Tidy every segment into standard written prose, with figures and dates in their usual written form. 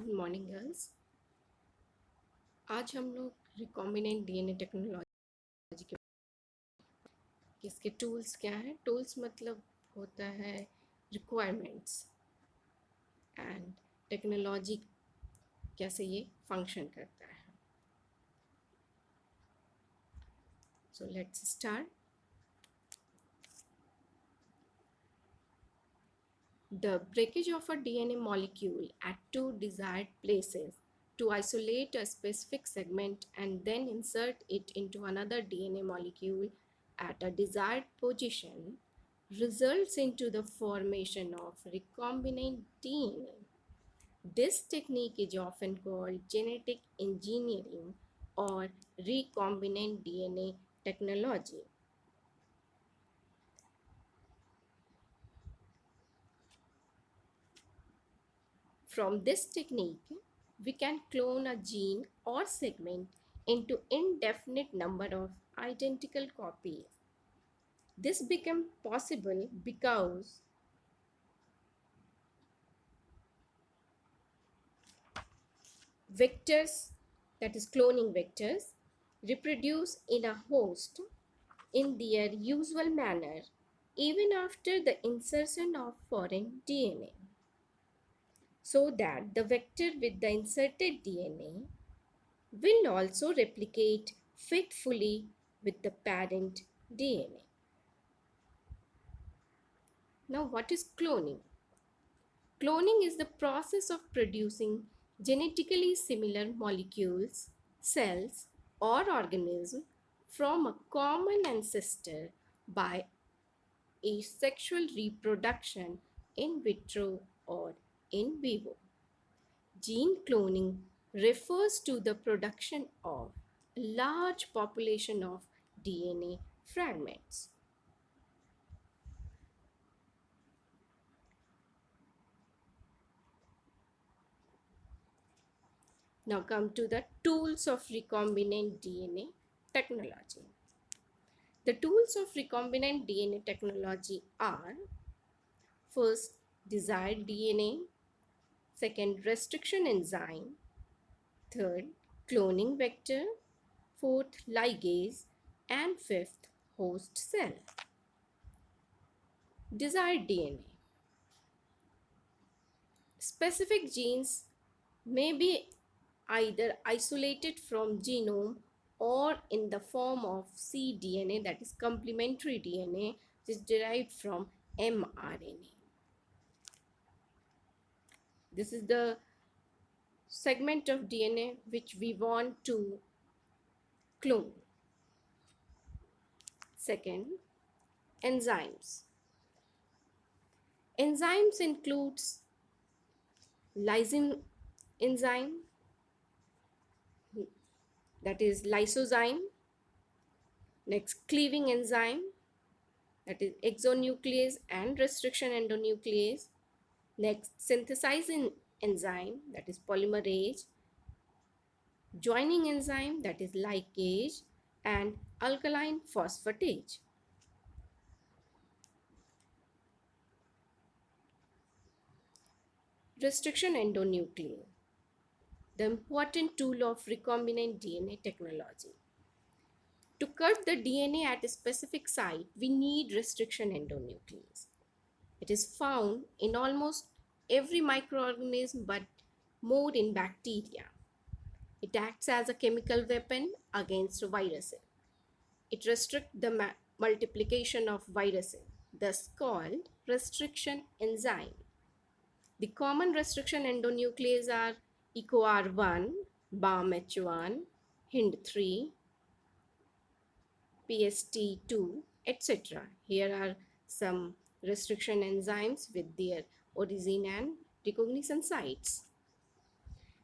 Good morning girls. आज हम लोग रिकॉम्बिनेंट डीएनए टेक्नोलॉजी के इसके टूल्स क्या हैं। टूल्स मतलब होता है रिक्वायरमेंट्स एंड टेक्नोलॉजी कैसे ये फंक्शन करता है। So let's start. The breakage of a DNA molecule at two desired places to isolate a specific segment and then insert it into another DNA molecule at a desired position results into the formation of recombinant DNA. This technique is often called genetic engineering or recombinant DNA technology. From this technique, we can clone a gene or segment into indefinite number of identical copies. This became possible because vectors, that is cloning vectors, reproduce in a host in their usual manner even after the insertion of foreign DNA, so that the vector with the inserted DNA will also replicate faithfully with the parent DNA. Now, what is cloning? Cloning is the process of producing genetically similar molecules, cells, or organisms from a common ancestor by asexual reproduction in vitro or in vivo. Gene cloning refers to the production of a large population of DNA fragments. Now come to the tools of recombinant DNA technology. The tools of recombinant DNA technology are: first, desired DNA; second, restriction enzyme; third, cloning vector; fourth, ligase; and fifth, host cell. Desired DNA. Specific genes may be either isolated from genome or in the form of cDNA, that is complementary DNA, which is derived from mRNA. This is the segment of DNA which we want to clone. Second, enzymes. Enzymes includes lysine enzyme, that is lysozyme. Next, cleaving enzyme, that is exonuclease and restriction endonuclease. Next, synthesizing enzyme, that is polymerase. Joining enzyme, that is ligase, and alkaline phosphatase. Restriction endonuclease, the important tool of recombinant DNA technology. To cut the DNA at a specific site, we need restriction endonuclease. It is found in almost every microorganism, but more in bacteria. It acts as a chemical weapon against viruses. It restricts the multiplication of viruses, thus called restriction enzyme. The common restriction endonucleases are EcoR1, BAMH1, HIND3, PST2, etc. Here are some restriction enzymes with their origin and recognition sites.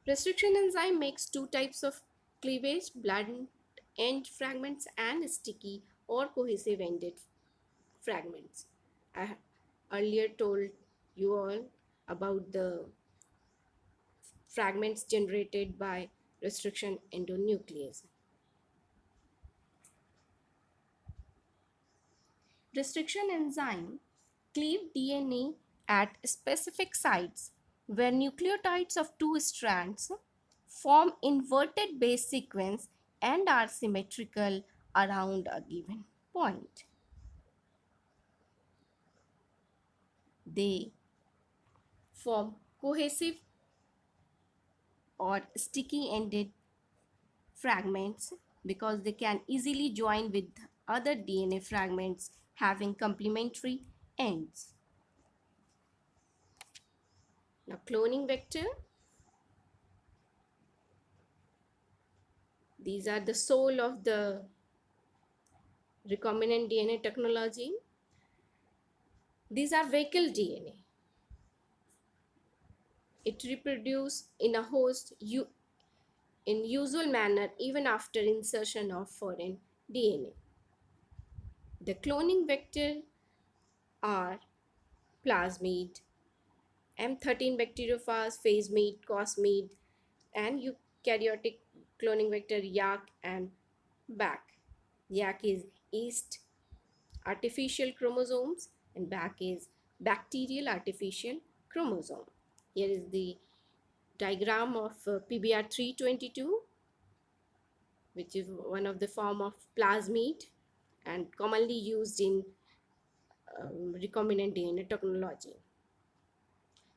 Restriction enzyme makes two types of cleavage: blunt end fragments and sticky or cohesive ended fragments. I earlier told you all about the fragments generated by restriction endonuclease. Restriction enzyme cleave DNA at specific sites where nucleotides of two strands form inverted base sequence and are symmetrical around a given point. They form cohesive or sticky ended fragments because they can easily join with other DNA fragments having complementary ends. Now, cloning vector, these are the soul of the recombinant DNA technology. These are vehicle DNA. It reproduces in a host in usual manner even after insertion of foreign DNA. The cloning vector are plasmid, M13 bacteriophage, phasemid, cosmid, and eukaryotic cloning vector YAC and BAC. YAC is yeast artificial chromosomes and BAC is bacterial artificial chromosome. Here is the diagram of PBR322, which is one of the form of plasmid and commonly used in recombinant DNA technology.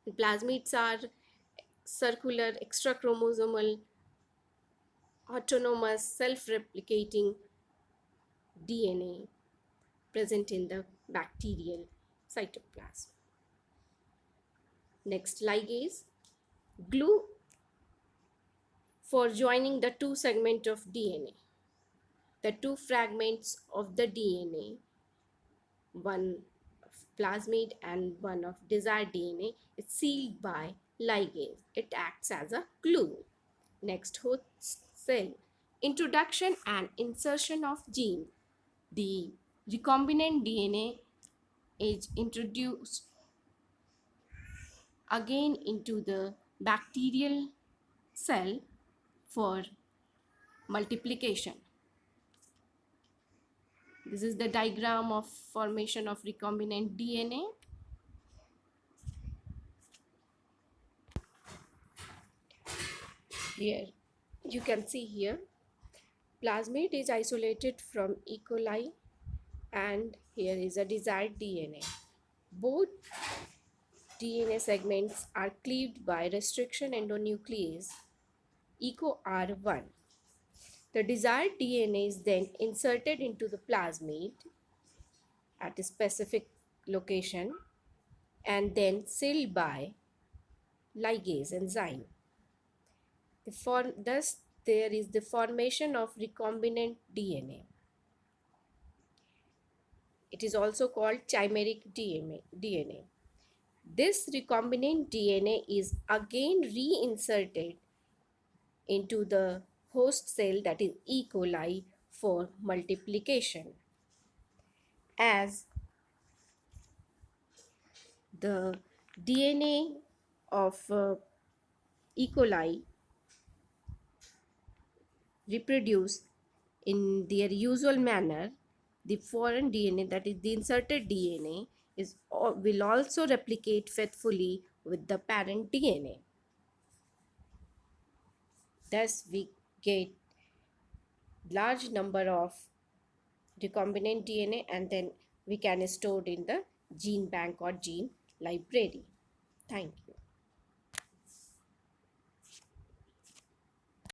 And plasmids are circular extrachromosomal autonomous self-replicating DNA present in the bacterial cytoplasm. Next, ligase, glue for joining the two segments of DNA. The two fragments of the DNA, one of plasmid and one of desired DNA, is sealed by ligase. It acts as a glue. Next, host cell, introduction and insertion of gene. The recombinant DNA is introduced again into the bacterial cell for multiplication. This is the diagram of formation of recombinant DNA. Here you can see here plasmid is isolated from E. coli and here is a desired DNA. Both DNA segments are cleaved by restriction endonuclease EcoR1. The desired DNA is then inserted into the plasmid at a specific location and then sealed by ligase enzyme. Thus, there is the formation of recombinant DNA. It is also called chimeric DNA. This recombinant DNA is again reinserted into the host cell, that is E. coli, for multiplication. As the DNA of E. coli reproduce in their usual manner, the foreign DNA, that is the inserted DNA, will also replicate faithfully with the parent DNA. Thus, we get large number of recombinant DNA and then we can store it in the gene bank or gene library. Thank you.